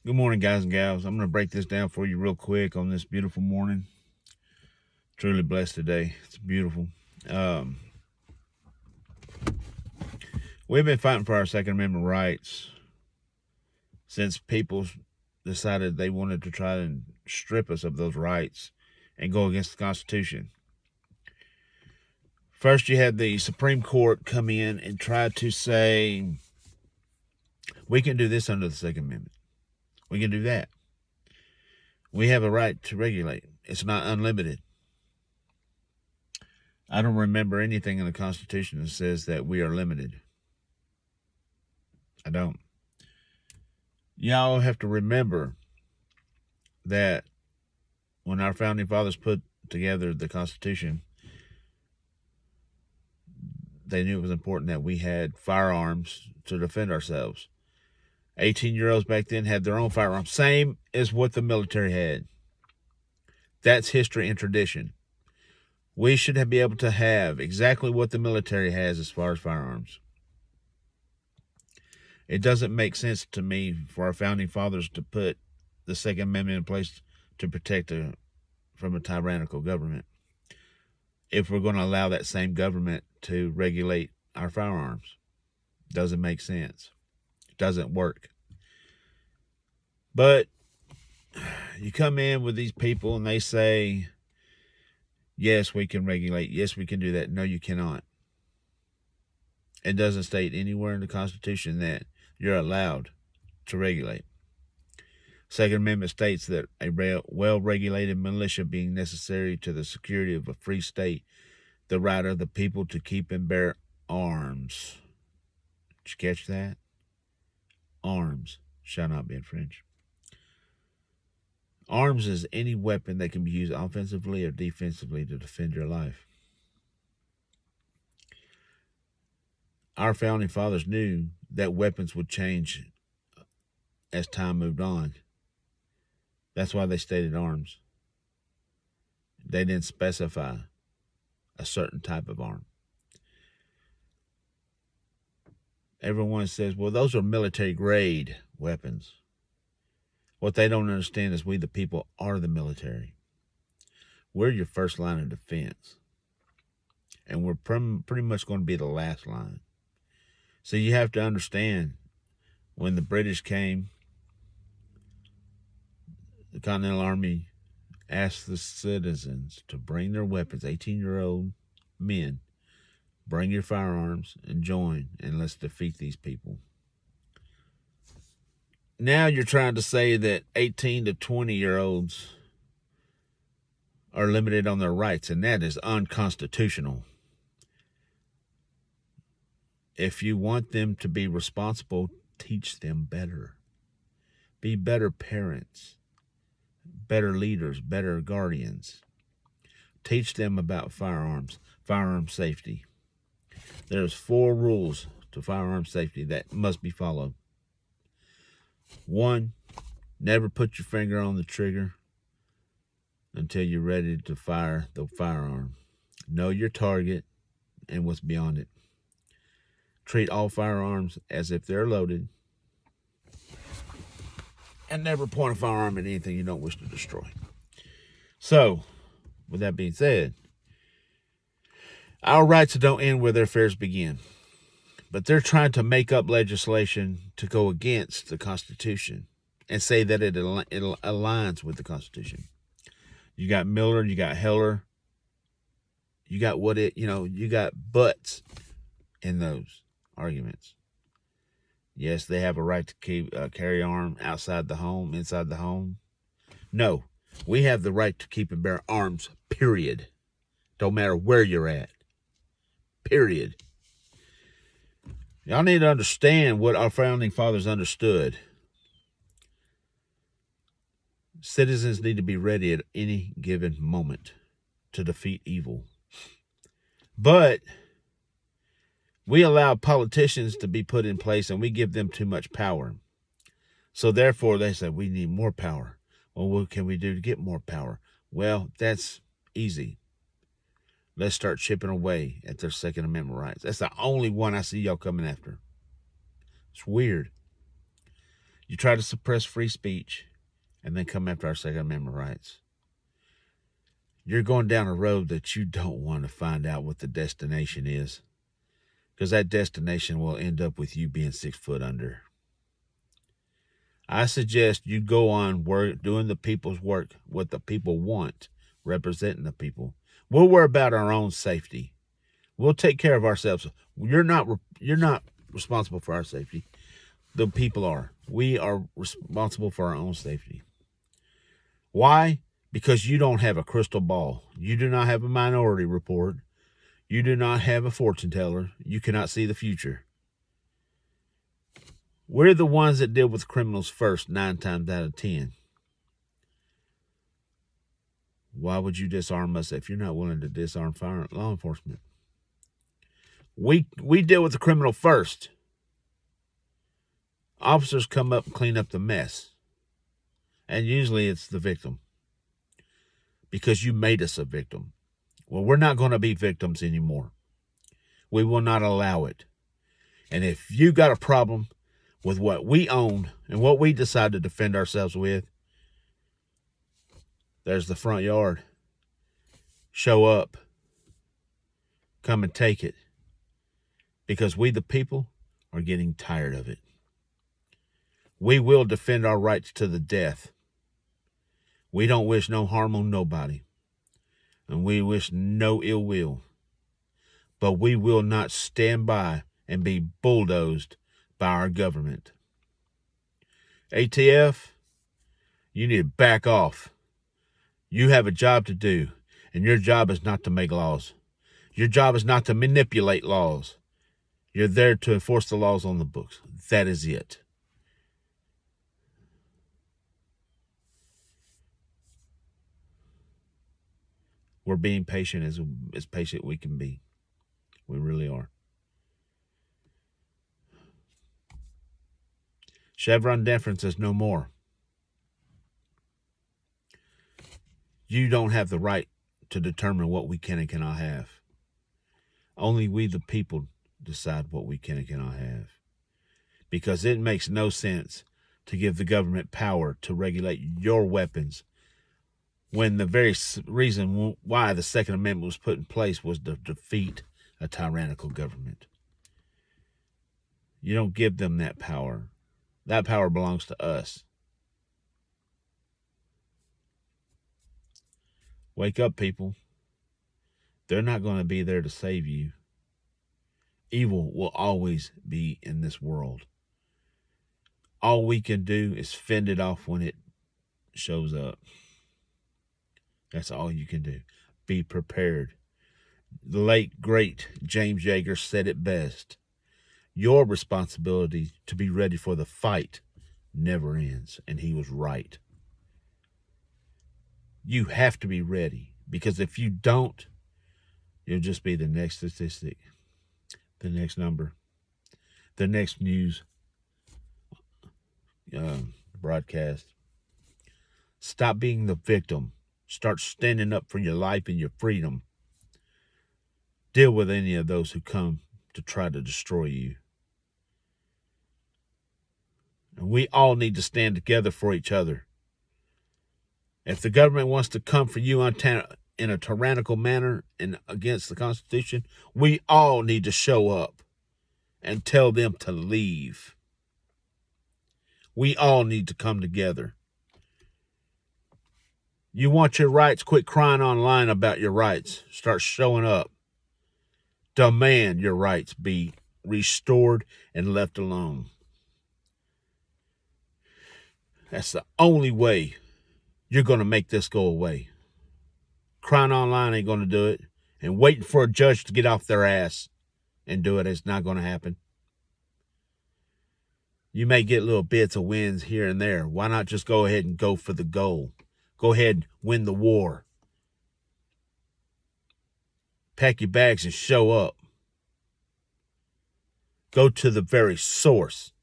Good morning, guys and gals. I'm going to break this down for you real quick on this beautiful morning. Truly blessed today. It's beautiful. Um, we've been fighting for our Second Amendment rights since people decided they wanted to try and strip us of those rights and go against the Constitution. First, you had the Supreme Court come in and try to say, we can do this under the Second Amendment. We can do that. We have a right to regulate. It's not unlimited. I don't remember anything in the Constitution that says that we are limited. I don't. Y'all have to remember that when our founding fathers put together the Constitution, they knew it was important that we had firearms to defend ourselves. 18-year-olds back then had their own firearms, same as what the military had. That's history and tradition. We should be able to have exactly what the military has as far as firearms. It doesn't make sense to me for our founding fathers to put the Second Amendment in place to protect from a tyrannical government if we're going to allow that same government to regulate our firearms. Doesn't make sense. It doesn't work. But you come in with these people and they say, yes, we can regulate. Yes, we can do that. No, you cannot. It doesn't state anywhere in the Constitution that you're allowed to regulate. Second Amendment states that a well-regulated militia being necessary to the security of a free state, the right of the people to keep and bear arms. Did you catch that? Arms shall not be infringed. Arms is any weapon that can be used offensively or defensively to defend your life. Our founding fathers knew that weapons would change as time moved on. That's why they stated arms. They didn't specify a certain type of arm. Everyone says, well, those are military grade weapons. What they don't understand is we, the people, are the military. We're your first line of defense. And we're pretty much going to be the last line. So you have to understand, when the British came, the Continental Army asked the citizens to bring their weapons, 18-year-old men, bring your firearms and join, and let's defeat these people. Now you're trying to say that 18 to 20-year-olds are limited on their rights, and that is unconstitutional. If you want them to be responsible, teach them better. Be better parents, better leaders, better guardians. Teach them about firearms, firearm safety. There's 4 rules to firearm safety that must be followed. 1, never put your finger on the trigger until you're ready to fire the firearm. Know your target and what's beyond it. Treat all firearms as if they're loaded. And never point a firearm at anything you don't wish to destroy. So, with that being said, our rights don't end where their affairs begin. But they're trying to make up legislation to go against the Constitution and say that it aligns with the Constitution. You got Miller, you got Heller, you got you got butts in those arguments. Yes, they have a right to carry arm outside the home, inside the home. No, we have the right to keep and bear arms, period. Don't matter where you're at. Period. Y'all need to understand what our founding fathers understood. Citizens need to be ready at any given moment to defeat evil. But we allow politicians to be put in place and we give them too much power. So therefore they say we need more power. Well, what can we do to get more power? Well, that's easy. Let's start chipping away at their Second Amendment rights. That's the only one I see y'all coming after. It's weird. You try to suppress free speech and then come after our Second Amendment rights. You're going down a road that you don't want to find out what the destination is, because that destination will end up with you being 6 foot under. I suggest you go on work, doing the people's work, what the people want, representing the people. We'll worry about our own safety. We'll take care of ourselves. You're not responsible for our safety. The people are. We are responsible for our own safety. Why? Because you don't have a crystal ball. You do not have a minority report. You do not have a fortune teller. You cannot see the future. We're the ones that deal with criminals first, 9 times out of 10. Why would you disarm us if you're not willing to disarm law enforcement? We deal with the criminal first. Officers come up and clean up the mess. And usually it's the victim. Because you made us a victim. Well, we're not going to be victims anymore. We will not allow it. And if you got a problem with what we own and what we decide to defend ourselves with, there's the front yard. Show up. Come and take it. Because we, the people, are getting tired of it. We will defend our rights to the death. We don't wish no harm on nobody. And we wish no ill will. But we will not stand by and be bulldozed by our government. ATF, you need to back off. You have a job to do, and your job is not to make laws. Your job is not to manipulate laws. You're there to enforce the laws on the books. That is it. We're being patient as patient we can be. We really are. Chevron deference is no more. You don't have the right to determine what we can and cannot have. Only we, the people, decide what we can and cannot have. Because it makes no sense to give the government power to regulate your weapons when the very reason why the Second Amendment was put in place was to defeat a tyrannical government. You don't give them that power. That power belongs to us. Wake up, people. They're not going to be there to save you. Evil will always be in this world. All we can do is fend it off when it shows up. That's all you can do. Be prepared. The late, great James Yeager said it best. Your responsibility to be ready for the fight never ends. And he was right. You have to be ready. Because if you don't, you'll just be the next statistic, the next number, the next news broadcast. Stop being the victim. Start standing up for your life and your freedom. Deal with any of those who come to try to destroy you. And we all need to stand together for each other. If the government wants to come for you in a tyrannical manner and against the Constitution, we all need to show up and tell them to leave. We all need to come together. You want your rights? Quit crying online about your rights. Start showing up. Demand your rights be restored and left alone. That's the only way you're going to make this go away. Crying online ain't going to do it. And waiting for a judge to get off their ass and do it is not going to happen. You may get little bits of wins here and there. Why not just go ahead and go for the goal? Go ahead and win the war. Pack your bags and show up. Go to the very source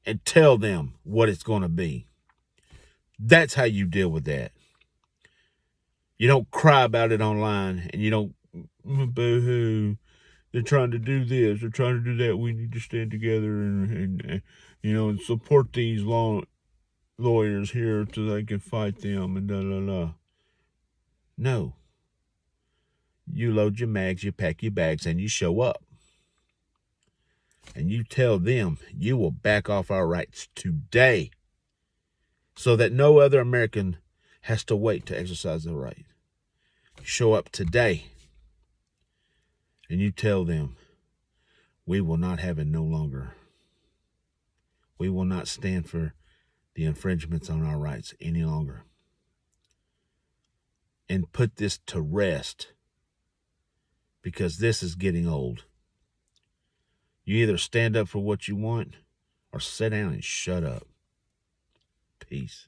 and tell them what it's going to be. That's how you deal with that. You don't cry about it online and you don't, boo-hoo, they're trying to do this, they're trying to do that. We need to stand together and and support these lawyers here so they can fight them and da da da. No. You load your mags, you pack your bags, and you show up. And you tell them you will back off our rights today so that no other American has to wait to exercise their right. Show up today and you tell them we will not have it no longer. We will not stand for the infringements on our rights any longer. And put this to rest, because this is getting old. You either stand up for what you want or sit down and shut up. Peace.